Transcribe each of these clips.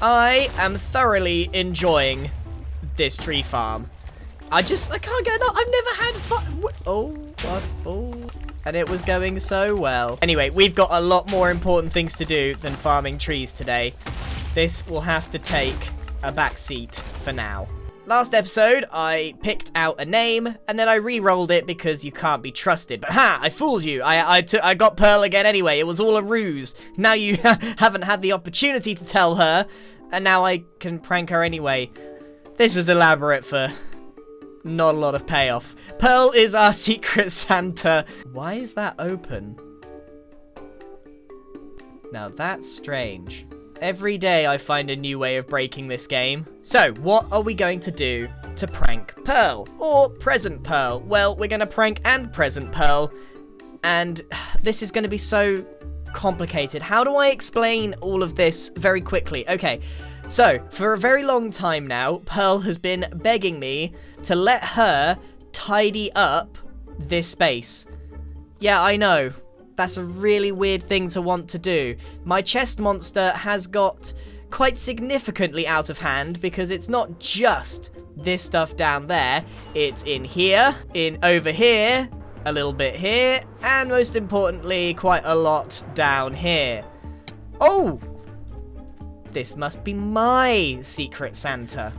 I am thoroughly enjoying this tree farm. I can't get enough. I've never had fun. Oh. And it was going so well. Anyway, we've got a lot more important things to do than farming trees today. This will have to take a back seat for now. Last episode, I picked out a name, and then I re-rolled it because you can't be trusted. But ha! I fooled you. I got Pearl again anyway. It was all a ruse. Now you haven't had the opportunity to tell her, and now I can prank her anyway. This was elaborate for not a lot of payoff. Pearl is our secret Santa. Why is that open? Now that's strange. Every day I find a new way of breaking this game. So, what are we going to do to prank Pearl? Or present Pearl? Well, we're going to prank and present Pearl. And this is going to be so complicated. How do I explain all of this very quickly? Okay, so, for a very long time now, Pearl has been begging me to let her tidy up this space. Yeah, I know. That's a really weird thing to want to do. My chest monster has got quite significantly out of hand because it's not just this stuff down there. It's in here, in over here, a little bit here, and most importantly, quite a lot down here. Oh! This must be my secret Santa.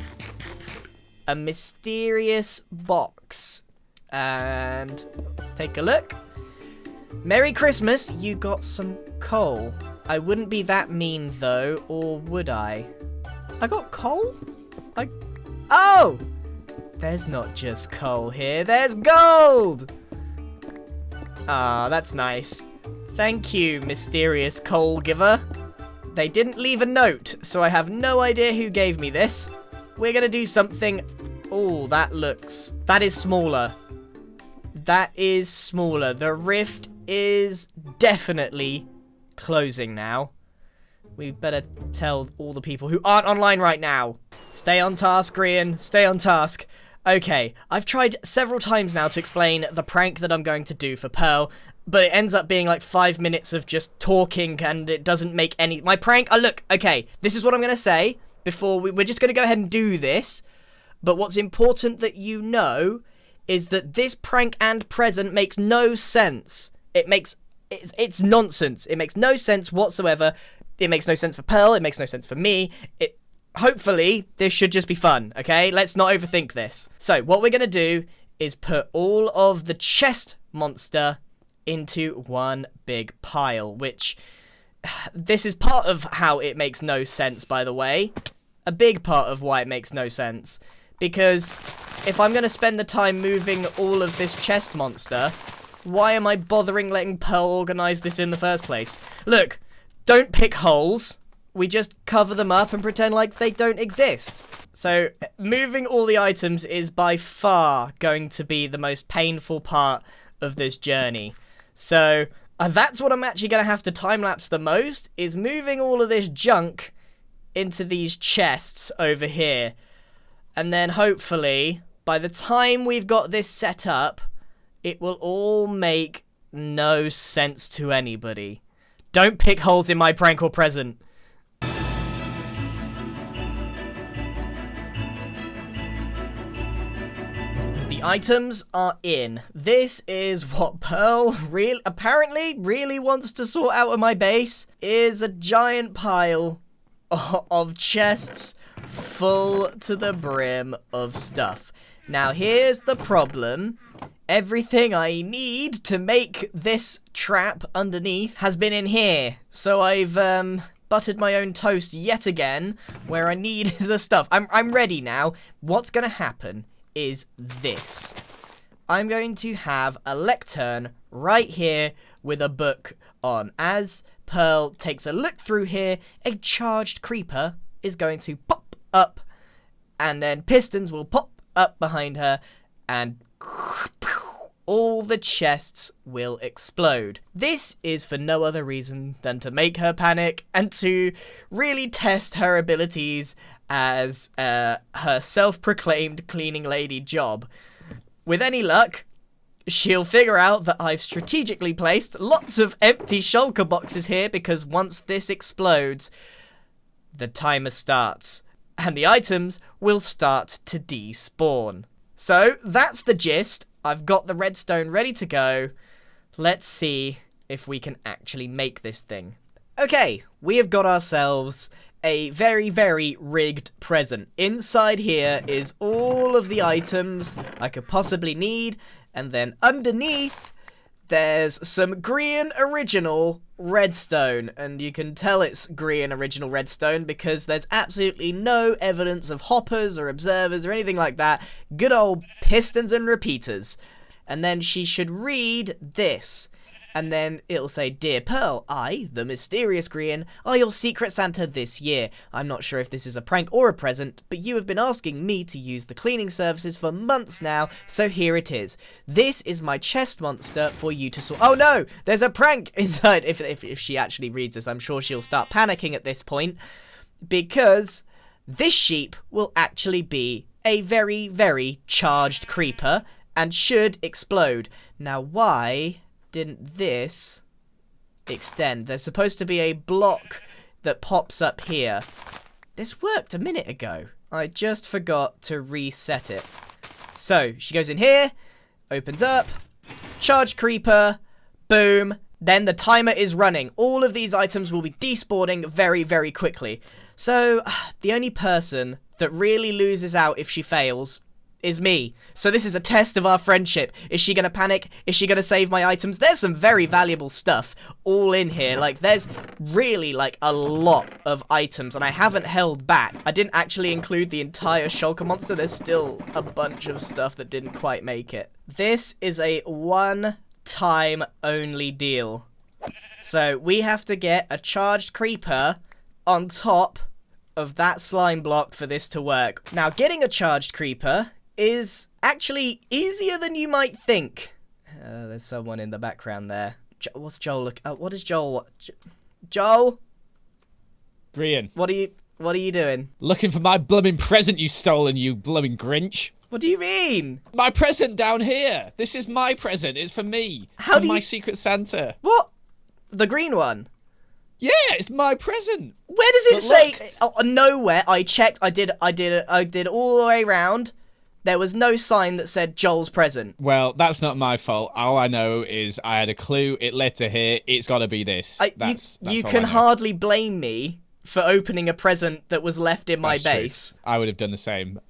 A mysterious box. And let's take a look. Merry Christmas, you got some coal. I wouldn't be that mean though, or would I? I got coal? Oh! There's not just coal here, there's gold! Ah, that's nice. Thank you, mysterious coal giver. They didn't leave a note, so I have no idea who gave me this. We're gonna do something... Oh, that is smaller. That is smaller. The rift is definitely closing now. We better tell all the people who aren't online right now. Stay on task, Grian. Stay on task. Okay, I've tried several times now to explain the prank that I'm going to do for Pearl, but it ends up being like 5 minutes of just talking and it doesn't make any... My prank... Oh, look, okay, this is what I'm going to say before we're just going to go ahead and do this, but what's important that you know is that this prank and present makes no sense. It's nonsense. It makes no sense whatsoever. It makes no sense for Pearl. It makes no sense for me. Hopefully, this should just be fun, okay? Let's not overthink this. So, what we're going to do is put all of the chest monster into one big pile, which... This is part of how it makes no sense, by the way. A big part of why it makes no sense. Because if I'm going to spend the time moving all of this chest monster... Why am I bothering letting Pearl organize this in the first place? Look, don't pick holes. We just cover them up and pretend like they don't exist. So, moving all the items is by far going to be the most painful part of this journey. So, that's what I'm actually going to have to time-lapse the most, is moving all of this junk into these chests over here. And then, hopefully, by the time we've got this set up... It will all make no sense to anybody. Don't pick holes in my prank or present. The items are in. This is what Pearl apparently really wants to sort out of my base. Is a giant pile of chests full to the brim of stuff. Now here's the problem. Everything I need to make this trap underneath has been in here. So I've buttered my own toast yet again where I need the stuff. I'm ready now. What's going to happen is this. I'm going to have a lectern right here with a book on. As Pearl takes a look through here, a charged creeper is going to pop up and then pistons will pop up behind her and all the chests will explode. This is for no other reason than to make her panic and to really test her abilities as her self-proclaimed cleaning lady job. With any luck, she'll figure out that I've strategically placed lots of empty shulker boxes here because once this explodes, the timer starts, and the items will start to despawn. So that's the gist. I've got the redstone ready to go. Let's see if we can actually make this thing. Okay, we have got ourselves a very, very rigged present. Inside here is all of the items I could possibly need, and then underneath there's some green original redstone, and you can tell it's green original redstone because there's absolutely no evidence of hoppers or observers or anything like that. Good old pistons and repeaters. And then she should read this. And then it'll say, Dear Pearl, I, the mysterious Grian, are your Secret Santa this year. I'm not sure if this is a prank or a present, but you have been asking me to use the cleaning services for months now, so here it is. This is my chest monster for you to sort. Oh no, there's a prank inside. If she actually reads this, I'm sure she'll start panicking at this point, because this sheep will actually be a very, very charged creeper and should explode. Now, why didn't this extend? There's supposed to be a block that pops up here. This worked a minute ago. I just forgot to reset it. So she goes in here, opens up, charge creeper, boom, then the timer is running. All of these items will be despawning very, very quickly. So the only person that really loses out if she fails is me. So this is a test of our friendship. Is she gonna panic? Is she gonna save my items? There's some very valuable stuff all in here. Like, there's really, like, a lot of items, and I haven't held back. I didn't actually include the entire shulker monster. There's still a bunch of stuff that didn't quite make it. This is a one-time only deal. So we have to get a charged creeper on top of that slime block for this to work. Now, getting a charged creeper is actually easier than you might think. There's someone in the background there. What's Joel look? What is Joel? Joel? Grian. What are you doing? Looking for my blooming present you stolen, you blooming Grinch. What do you mean? My present down here. This is my present. It's for me. How do my you... Secret Santa. What? The green one? Yeah, it's my present. Where does it say? Oh, nowhere. I checked. I did all the way around. There was no sign that said Joel's present. Well, that's not my fault. All I know is I had a clue. It led to here. It's got to be this. That's you can hardly blame me for opening a present that was left in my base. True. I would have done the same.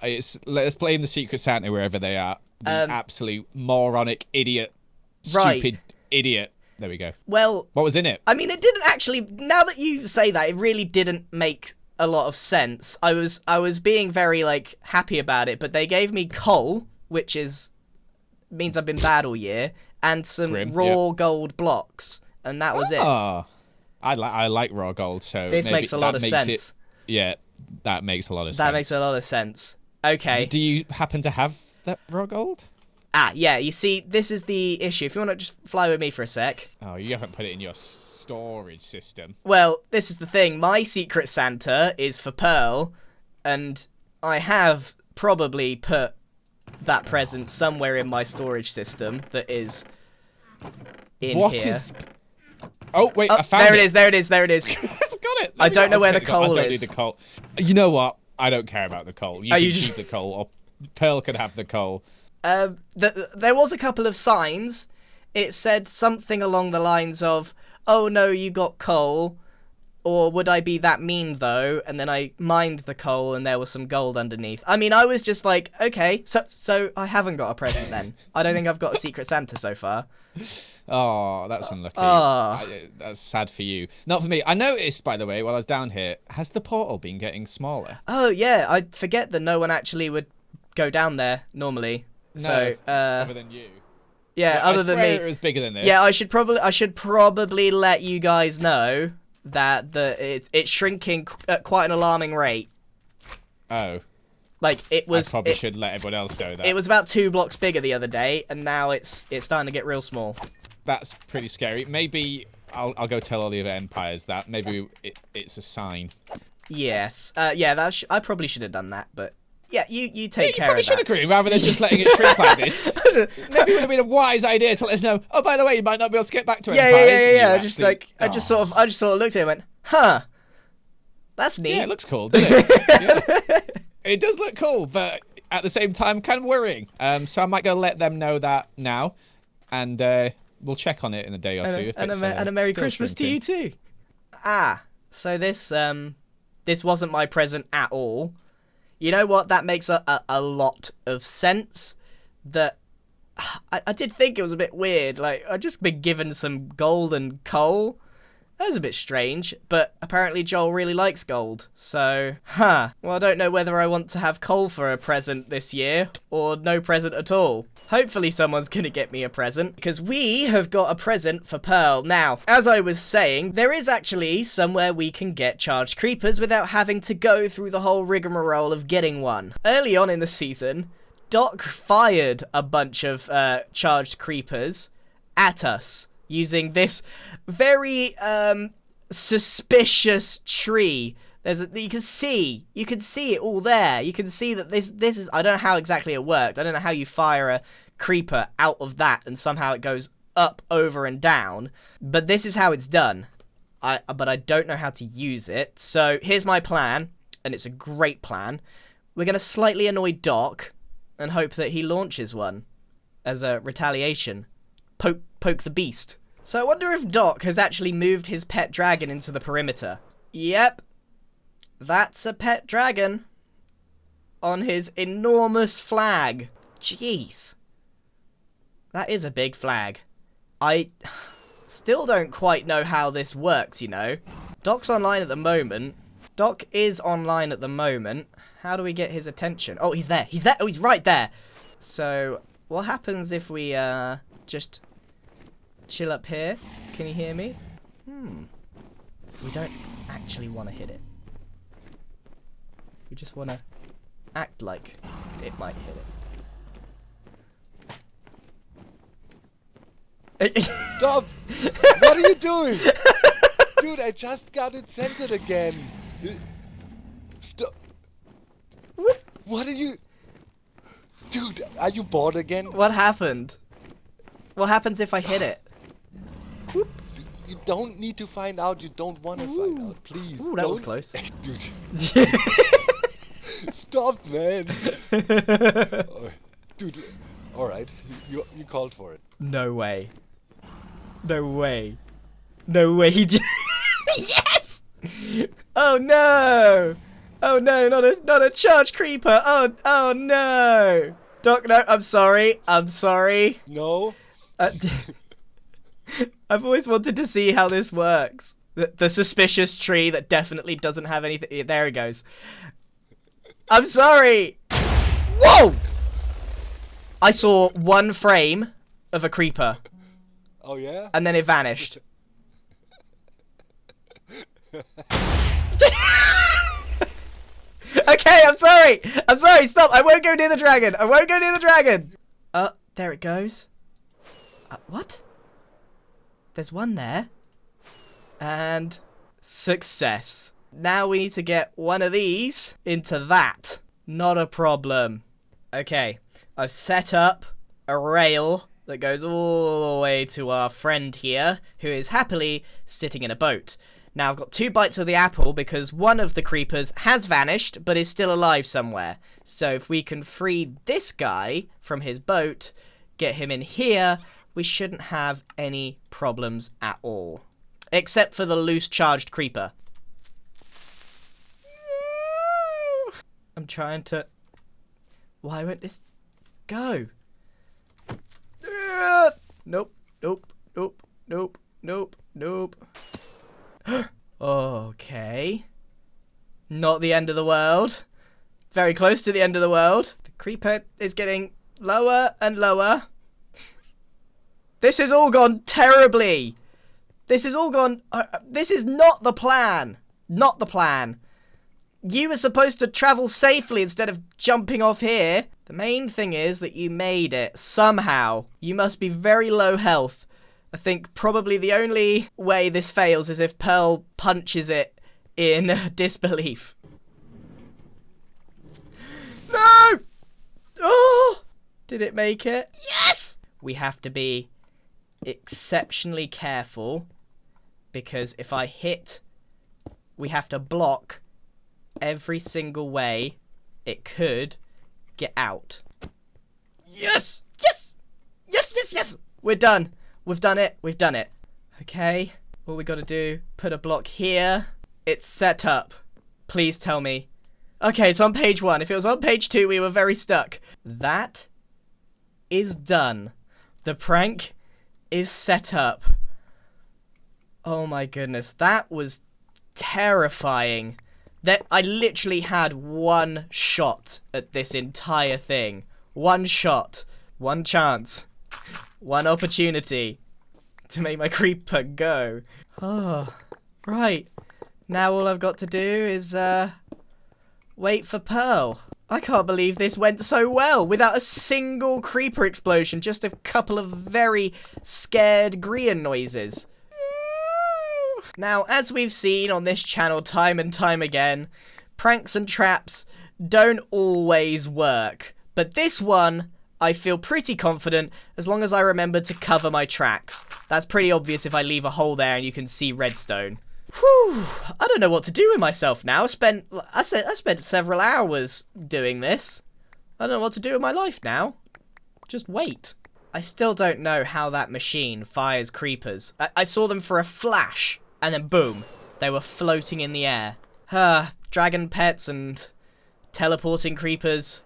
Let's blame the Secret Santa wherever they are. The absolute moronic idiot. Stupid idiot. There we go. Well, what was in it? I mean, it didn't actually. Now that you say that, it really didn't make a lot of sense. I was being very, like, happy about it, but they gave me coal, which means I've been bad all year, and some raw gold blocks, and that was it. I like raw gold, so this makes a lot of sense. Yeah, that makes a lot of sense. That makes a lot of sense. Okay. Do you happen to have that raw gold? Yeah, you see, this is the issue. If you want to just fly with me for a sec. Oh, you haven't put it in your storage system. Well, this is the thing. My Secret Santa is for Pearl, and I have probably put that present somewhere in my storage system that is in here. Oh, wait, I found it. There it is. I've got it. I don't know where the coal is. I don't need the coal. You know what? I don't care about the coal. You can keep the coal, or Pearl can have the coal. There was a couple of signs. It said something along the lines of, oh no, you got coal, or would I be that mean though? And then I mined the coal and there was some gold underneath. I mean, I was just like, okay, so I haven't got a present then. I don't think I've got a Secret Santa so far. Oh, that's unlucky. That's sad for you. Not for me. I noticed, by the way, while I was down here, has the portal been getting smaller? Oh yeah, I forget that no one actually would go down there normally. No, so, other than you. Yeah, other than me. It was bigger than this. Yeah, I should probably let you guys know that it's shrinking at quite an alarming rate. Oh. Like, it was. I probably should let everyone else know that. It was about 2 blocks bigger the other day, and now it's starting to get real small. That's pretty scary. Maybe I'll go tell all the other empires that. Maybe it's a sign. Yes. Yeah. I probably should have done that, but. Yeah, you take care of that. You probably should agree, rather than just letting it shrink like this. Maybe it would have been a wise idea to let us know, oh, by the way, you might not be able to get back to Empires. Yeah. I just sort of looked at it and went, huh. That's neat. Yeah, it looks cool, doesn't it? Yeah. It does look cool, but at the same time, kind of worrying. So I might go let them know that now, and we'll check on it in a day or two. And a Merry Christmas to you too. So this wasn't my present at all. You know what? That makes a lot of sense. That I did think it was a bit weird. Like, I've just been given some gold and coal. That was a bit strange, but apparently Joel really likes gold. So, well, I don't know whether I want to have coal for a present this year or no present at all. Hopefully someone's gonna get me a present, because we have got a present for Pearl. Now, as I was saying, there is actually somewhere we can get charged creepers without having to go through the whole rigmarole of getting one. Early on in the season, Doc fired a bunch of charged creepers at us using this very suspicious tree. You can see it all there. You can see that this is, I don't know how exactly it worked. I don't know how you fire a creeper out of that and somehow it goes up, over, and down. But this is how it's done. But I don't know how to use it. So here's my plan, and it's a great plan. We're gonna slightly annoy Doc and hope that he launches one as a retaliation. Poke the beast. So I wonder if Doc has actually moved his pet dragon into the perimeter. Yep. That's a pet dragon on his enormous flag. Jeez. That is a big flag. I still don't quite know how this works, you know. Doc's online at the moment. Doc is online at the moment. How do we get his attention? Oh, he's there. He's there. Oh, he's right there. So what happens if we just chill up here? Can you hear me? We don't actually want to hit it. We just want to act like it might hit it. Stop! What are you doing? Dude, I just got it centered again. Stop. What are you... Dude, are you bored again? What happened? What happens if I hit it? You don't need to find out. You don't want to find out. Please. Ooh, that was close. Dude. Stop, man. Dude, alright. You called for it. No way. No way. No way he did. Yes! Oh no! Oh no, not a charge creeper. Oh no. Doc, no, I'm sorry. I'm sorry. No. I've always wanted to see how this works. The suspicious tree that definitely doesn't have anything. There it goes. I'm sorry. Whoa! I saw one frame of a creeper. Oh yeah? And then it vanished. Okay, I'm sorry. I'm sorry. Stop. I won't go near the dragon. I won't go near the dragon. There it goes. What? There's one there. And success. Now we need to get one of these into that. Not a problem. Okay, I've set up a rail that goes all the way to our friend here, who is happily sitting in a boat. Now I've got 2 bites of the apple because one of the creepers has vanished but is still alive somewhere. So if we can free this guy from his boat, get him in here, we shouldn't have any problems at all. Except for the loose charged creeper. I'm trying to... Why won't this go? Nope, nope, nope, nope, nope, nope. Okay. Not the end of the world. Very close to the end of the world. The creeper is getting lower and lower. This has all gone terribly. This has all gone... this is not the plan. Not the plan. You were supposed to travel safely instead of jumping off here. The main thing is that you made it. Somehow. You must be very low health. I think probably the only way this fails is if Pearl punches it in disbelief. No! Oh! Did it make it? Yes! We have to be exceptionally careful because if I hit, we have to block every single way it could get out. Yes! Yes! Yes, yes, yes! We're done. We've done it. We've done it. Okay. All we got to do, put a block here. It's set up. Please tell me. Okay, it's on page 1. If it was on page 2, we were very stuck. That is done. The prank is set up. Oh my goodness. That was terrifying. That I literally had one shot at this entire thing. One shot. One chance. One opportunity to make my creeper go. Oh, right. Now all I've got to do is, wait for Pearl. I can't believe this went so well without a single creeper explosion, just a couple of very scared Grian noises. Now, as we've seen on this channel time and time again, pranks and traps don't always work. But this one, I feel pretty confident as long as I remember to cover my tracks. That's pretty obvious if I leave a hole there and you can see redstone. Whew, I don't know what to do with myself now. I spent several hours doing this. I don't know what to do with my life now. Just wait. I still don't know how that machine fires creepers. I saw them for a flash, and then boom, they were floating in the air. Dragon pets and teleporting creepers.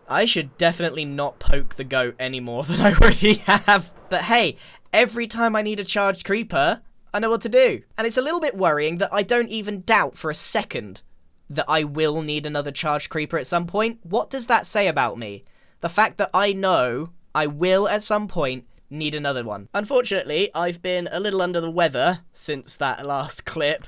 I should definitely not poke the goat any more than I already have. But hey, every time I need a charged creeper, I know what to do. And it's a little bit worrying that I don't even doubt for a second that I will need another charged creeper at some point. What does that say about me? The fact that I know I will at some point need another one. Unfortunately, I've been a little under the weather since that last clip.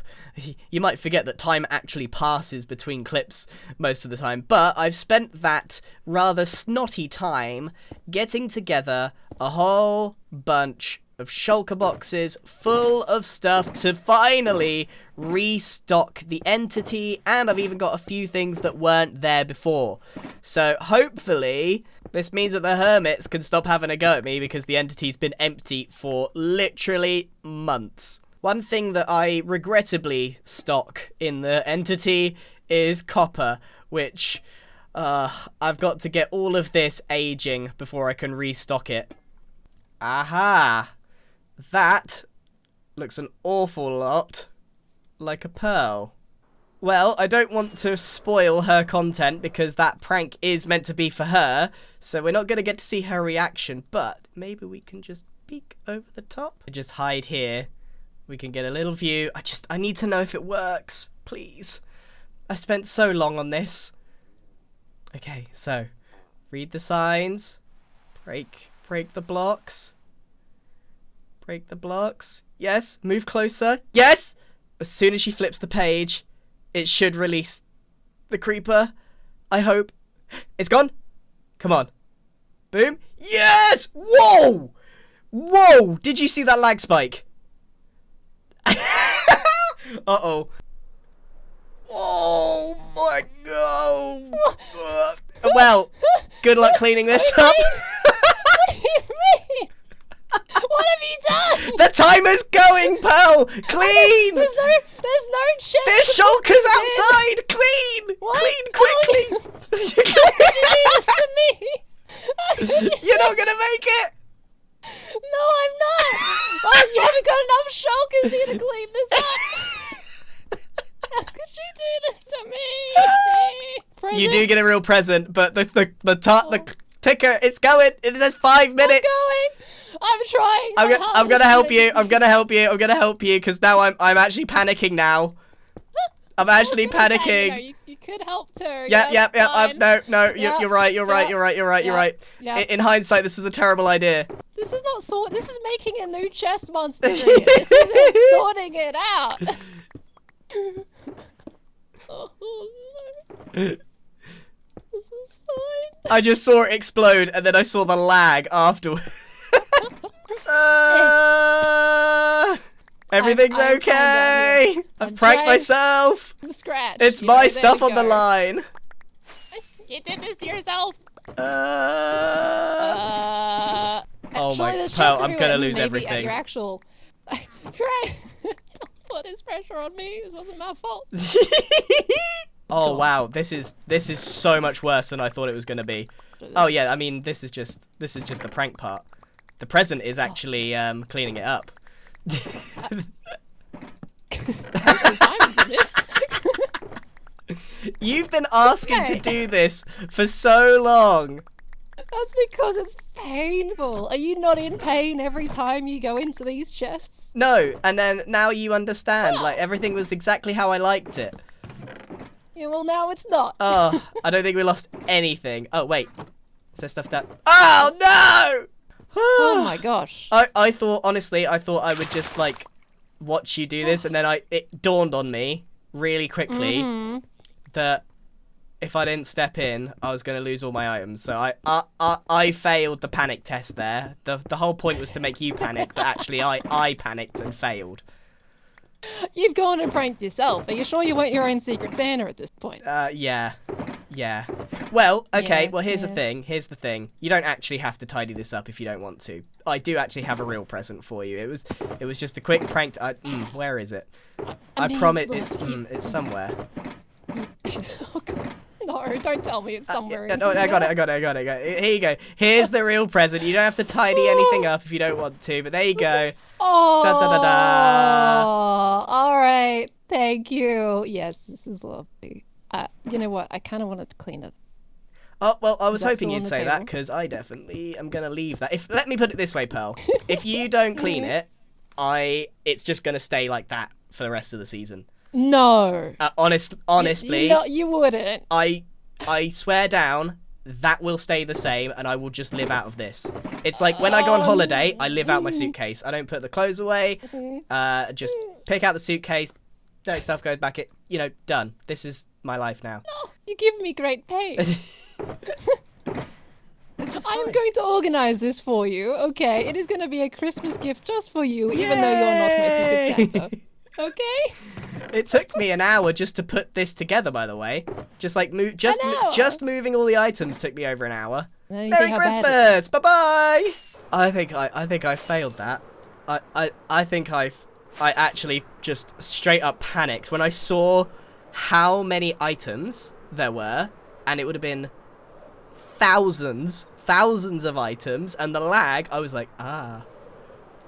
You might forget that time actually passes between clips most of the time, but I've spent that rather snotty time getting together a whole bunch of shulker boxes full of stuff to finally restock the entity, and I've even got a few things that weren't there before. So hopefully this means that the hermits can stop having a go at me because the entity's been empty for literally months. One thing that I regrettably stock in the entity is copper, which I've got to get all of this aging before I can restock it. Aha! That looks an awful lot like a pearl. Well, I don't want to spoil her content because that prank is meant to be for her, so we're not going to get to see her reaction, but maybe we can just peek over the top. Just hide here. We can get a little view. I need to know if it works, please. I spent so long on this. Okay, so read the signs. Break the blocks. Break the blocks. Yes, move closer. Yes! As soon as she flips the page, it should release the creeper. I hope. It's gone. Come on. Boom. Yes! Whoa! Whoa! Did you see that lag spike? Uh-oh. Oh my god. Well, good luck cleaning this up. What do you mean? What have you done? The timer's going, Pearl! Clean! There's no chest. There's shulkers outside! Clean! What? Clean quickly! How could you do this to me? How could you You're not gonna make it! No, I'm not. Oh, you haven't got enough shulkers here to clean this up. How could you do this to me? You do get a real present, but the ticker, it's going. It says 5 minutes. I'm going. I'm trying. I'm gonna help you. I'm gonna help you because now I'm actually panicking now. I'm actually panicking. Okay, you could help too. Yeah. No. Yeah, You're right. You're right. Yeah. In hindsight, this is a terrible idea. This is not This is making a new chest monster. This isn't sorting it out. Oh, no. This is fine. I just saw it explode, and then I saw the lag afterwards. Everything's I'm okay. I've pranked myself. From scratch. It's You my know, there stuff we on the go. line. You did this to yourself. Oh Actually, my there's Pearl, chests I'm gonna everywhere. lose Maybe everything. At your actual. Right. put this pressure on me. This wasn't my fault. Oh wow, this is so much worse than I thought it was gonna be. Oh yeah, I mean this is just the prank part. The present is actually cleaning it up. You've been asking to do this for so long. That's because it's painful. Are you not in pain every time you go into these chests? No, and then now you understand. Like everything was exactly how I liked it. Yeah, well now it's not. Oh, I don't think we lost anything. Oh wait, is there stuff down? Oh no! Oh my gosh. I thought honestly, I thought I would just like watch you do this, and then it dawned on me really quickly that if I didn't step in, I was going to lose all my items. So I failed the panic test there. The whole point was to make you panic, but actually I panicked and failed. You've gone and pranked yourself. Are you sure you weren't your own Secret Santa at this point? Yeah. Well, okay. Yeah, Well, here's yeah. the thing. You don't actually have to tidy this up if you don't want to. I do actually have a real present for you. It was just a quick prank. Where is it? I mean, promise look, it's somewhere. Oh, God. No, don't tell me it's somewhere. No, I got it. Here you go. Here's the real present. You don't have to tidy anything up if you don't want to, but there you go. Oh, Da, da, da, da. All right. Thank you. Yes, this is lovely. You know what? I kind of wanted to clean it. Oh, well, I was Is that hoping still on you'd the say that table? because I definitely am going to leave that. Let me put it this way, Pearl. If you don't clean it, it's just going to stay like that for the rest of the season. No. Honestly, You wouldn't. I swear down that will stay the same and I will just live out of this. It's like when I go on holiday, I live out my suitcase. I don't put the clothes away. Just pick out the suitcase. No stuff goes back. Done. This is my life now. You give me great pain. This is I am fine. going to organize this for you. Okay, it is going to be a Christmas gift just for you, even though you're not my Secret Santa. Okay? It took me an hour just to put this together, by the way. Just like hour? just moving all the items took me over an hour. Now you Merry see how bad it Christmas! Bye bye. I think I failed that. I think I actually just straight up panicked when I saw how many items there were, and it would have been thousands of items, and the lag. I was like,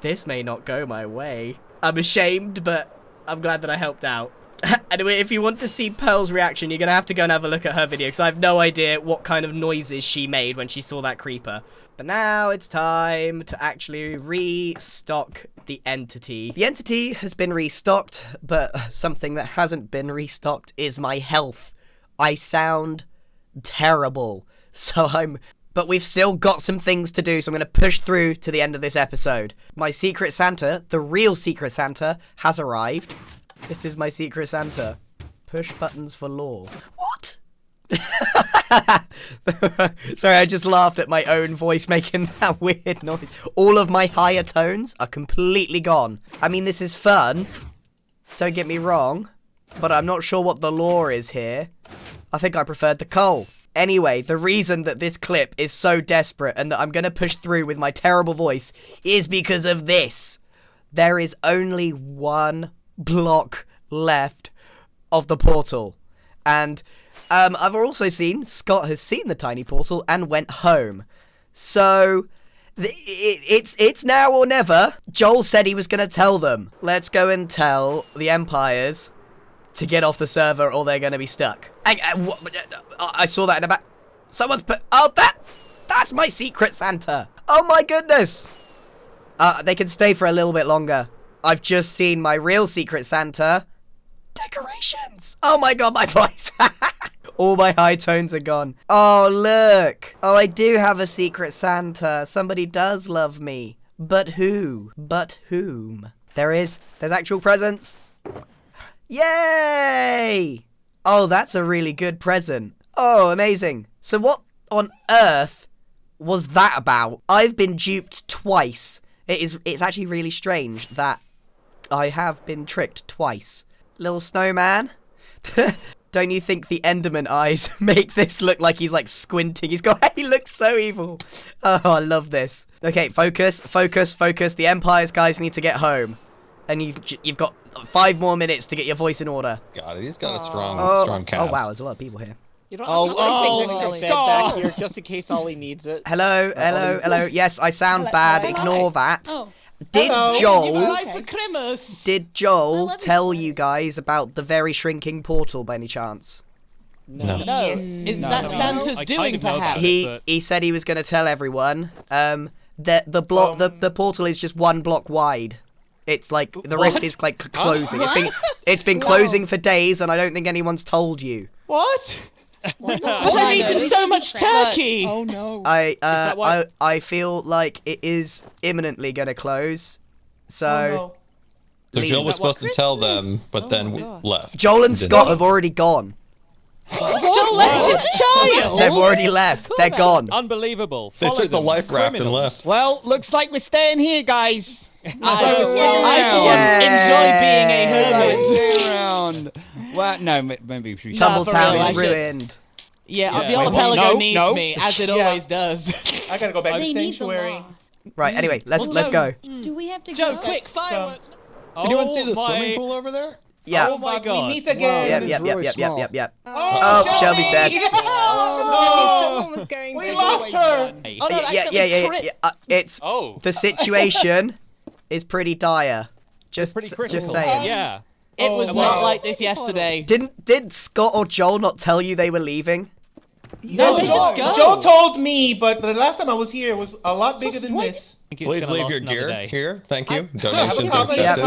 this may not go my way. I'm ashamed, but I'm glad that I helped out. Anyway, if you want to see Pearl's reaction, you're going to have to go and have a look at her video, because I have no idea what kind of noises she made when she saw that creeper. But now it's time to actually restock the entity. The entity has been restocked, but something that hasn't been restocked is my health. I sound terrible, but we've still got some things to do, so I'm going to push through to the end of this episode. My Secret Santa, the real Secret Santa, has arrived. This is my Secret Santa. Push buttons for lore. What? Sorry, I just laughed at my own voice making that weird noise. All of my higher tones are completely gone. I mean, this is fun. Don't get me wrong. But I'm not sure what the lore is here. I think I preferred the coal. Anyway, the reason that this clip is so desperate and that I'm going to push through with my terrible voice is because of this. There is only one block left of the portal. And I've also seen Scott has seen the tiny portal and went home. So it's now or never. Joel said he was going to tell them. Let's go and tell the Empires to get off the server or they're going to be stuck. I saw that in the back. Someone's put... Oh, that's my Secret Santa. Oh, my goodness. They can stay for a little bit longer. I've just seen my real Secret Santa. Decorations. Oh, my God, my voice. All my high tones are gone. Oh, look. Oh, I do have a Secret Santa. Somebody does love me. But who? But whom? There's actual presents. Yay! Oh, that's a really good present. Oh, amazing. So what on earth was that about? I've been duped twice. It's actually really strange that I have been tricked twice. Little snowman. Don't you think the Enderman eyes make this look like he's like squinting? He looks so evil. Oh, I love this. Okay, focus. The Empires guys need to get home. and you've got 5 more minutes to get your voice in order. God, he's got a strong Oh cast. wow, there's a lot of people here. You don't Oh, have to oh, think there's a bed stop. back here just in case Ollie needs it. Hello, hello, hello. Yes, I sound bad. Ignore that. Oh. Did Joel? Life for Christmas. Did I Joel love you, tell Sonic. you guys about the very shrinking portal by any chance? No. No. Is No. that No. Santa's I kind doing, of know about perhaps? it. He said he was going to tell everyone. The portal is just 1 block wide. It's like the rift What? is like closing. What? It's been closing for days, and I don't think anyone's told you. What? What But I've eaten so much turkey. Oh no. that why- I feel like it is imminently going to close. So So leave. Jill was supposed to tell them, Christmas. but then God. left. Joel and Didn't. Scott have already gone. Joel left his child. They've already left. They're gone. Unbelievable. They Follow took the them. life raft and Criminals. left. Well, looks like we're staying here, guys. I for Yay. one, enjoy being a hermit. Stay around. Well, no, maybe we should. Tumble- Tumbletown real, I is should- ruined. Yeah, Yeah, the wait, archipelago no, needs no. me, as it Yeah. always does. I gotta go back to They need the Sanctuary. law. Right. Anyway, let's Well, go. Do we have to Joe, go? quick, fireworks. Anyone see the my- swimming pool over there? Yeah. Oh my god. We meet again. Yep. Oh, Oh, Shelby's dead. Oh, no. we lost her. Oh, no, Yeah. It's Oh. the situation is pretty dire. Just Pretty critical. just saying. Yeah. It was Oh, not no. like this yesterday. Did Scott or Joel not tell you they were leaving? No, they just go. Joe told me, but the last time I was here was a lot bigger than what? this. I think it's Please gonna leave last your another gear day. here. Thank you. have Donations a are copy. Yep, accepted.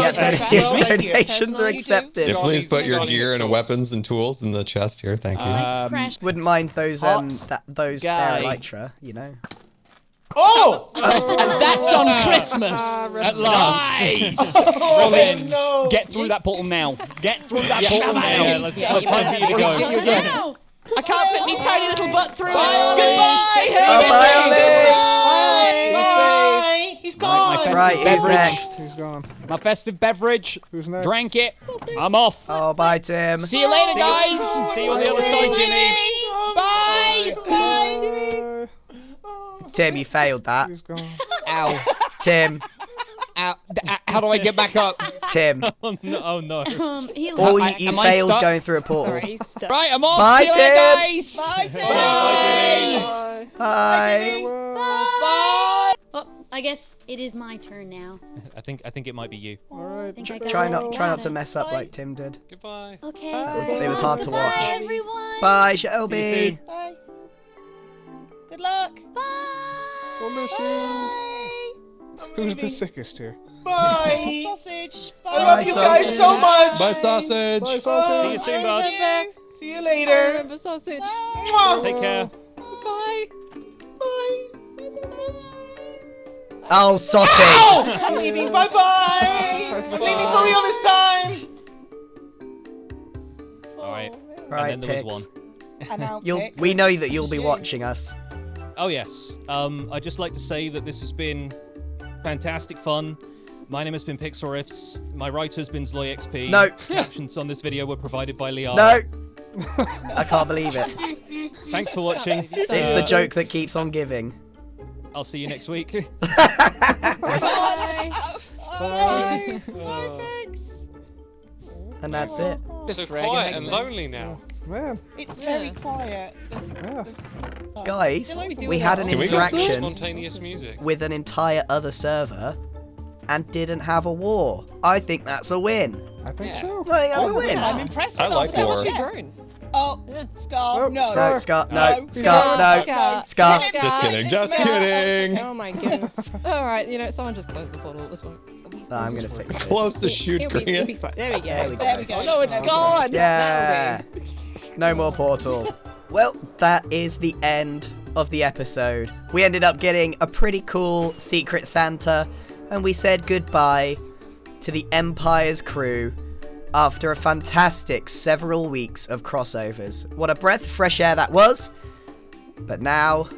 yep. Well, thank you. Donations are You do. accepted. Yeah, please put your Johnny's gear and tools. weapons and tools in the chest here. Thank you. Crash. Wouldn't mind those those spare guy. elytra, you know. Oh! And that's on Christmas. At last. Oh, Brilliant. no. Get through that portal now. Get through that portal now. Yeah, Let's yeah, let's you time might for you to have go. to- Now. I can't fit my tiny little butt through Bye, it. Ollie. Goodbye, Oh, bye, Hermit. Ollie. Bye. He's gone. Right, who's beverage. next? Who's gone? My festive beverage. Who's next? Drank it. I'm off. Oh, bye, Tim. See you later, guys. See you on the other side, Jimmy. Bye. Bye, Jimmy. Tim, you failed that. Who's gone? Ow. Tim, Ow. How do I get back up? Tim. Oh no. Oh, no. He Or left. you Am I failed stuck? going through a portal. Sorry, he's stuck. Right, I'm off. Bye, See you later, Tim. guys. Bye, Tim. Bye. Bye. Bye. Oh, I guess it is my turn now. I think it might be you. Alright. I think I got Try it. not to mess up like Tim did. Goodbye. Okay. It was hard to watch. Bye, everyone. Bye, See you Shelby. soon. Bye. Good luck. Bye. We'll miss you. Who's the sickest here? Bye. Sausage. I love you guys sausage. so much. Bye, sausage. Bye, See sausage. you soon, bud. See you later. sausage. Mwah. Take care. Bye. Bye. Oh, sausage. I'm leaving. Bye bye. I'm leaving for real this time. All right. Right, and then there Pix. was one. We know that you'll be watching us. Oh yes. I'd just like to say that this has been fantastic fun. My name has been Pixorifs. My writer's been ZloyXP. No. Captions on this video were provided by Liara. No. I can't believe it. Thanks for watching. It's the joke that keeps on giving. I'll see you next week. Bye. And that's it. So quiet and lonely now. Man. It's very quiet. Yeah. Guys, Can we we had an Can we go interaction Spontaneous music. with an entire other server and didn't have a war. I think that's a win. I think Yeah. so. I think that's a win. I'm impressed with I like ourselves. war. Grown. Oh, Scar, Oh, no. No, Scott, no. No. Scott, no. Scott. Scott. Just kidding. Just kidding. Oh my goodness. Alright, you know, someone just closed the portal. This one. No, I'm gonna fix this. Close the shoot, It'll be Grant. fine. There we go. There we There we go. go. No, it's gone. Yeah. No more portal. Well, that is the end of the episode. We ended up getting a pretty cool Secret Santa, and we said goodbye to the Empire's crew after a fantastic several weeks of crossovers. What a breath of fresh air that was. But now,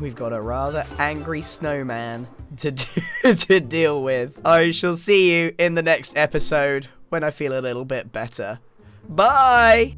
we've got a rather angry snowman to deal with. I shall see you in the next episode when I feel a little bit better. Bye!